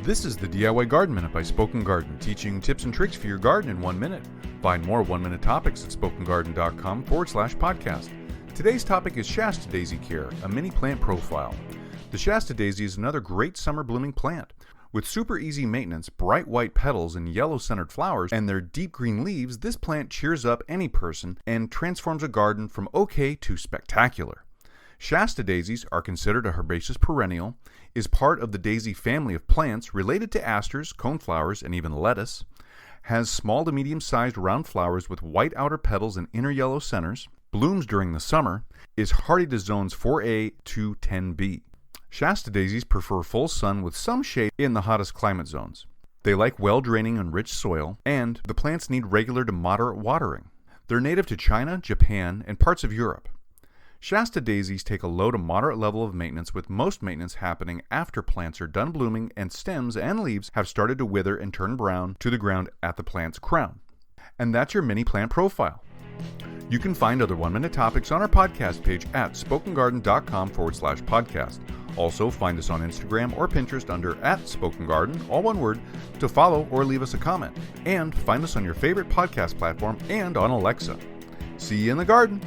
This is the DIY Garden Minute by Spoken Garden, teaching tips and tricks for your garden in 1 minute. Find more 1-minute topics at spokengarden.com/podcast. Today's topic is Shasta daisy care, a mini plant profile. The Shasta daisy is another great summer blooming plant. With super easy maintenance, bright white petals and yellow centered flowers, and their deep green leaves, this plant cheers up any person and transforms a garden from okay to spectacular. Shasta daisies are considered a herbaceous perennial, is part of the daisy family of plants related to asters, coneflowers, and even lettuce, has small to medium-sized round flowers with white outer petals and inner yellow centers, blooms during the summer, is hardy to zones 4A to 10B. Shasta daisies prefer full sun with some shade in the hottest climate zones. They like well-draining and rich soil, and the plants need regular to moderate watering. They're native to China, Japan, and parts of Europe. Shasta daisies take a low to moderate level of maintenance, with most maintenance happening after plants are done blooming and stems and leaves have started to wither and turn brown to the ground at the plant's crown. And that's your mini plant profile. You can find other 1-minute topics on our podcast page at spokengarden.com/podcast. Also, find us on Instagram or Pinterest under @SpokenGarden, all one word, to follow or leave us a comment. And find us on your favorite podcast platform and on Alexa. See you in the garden!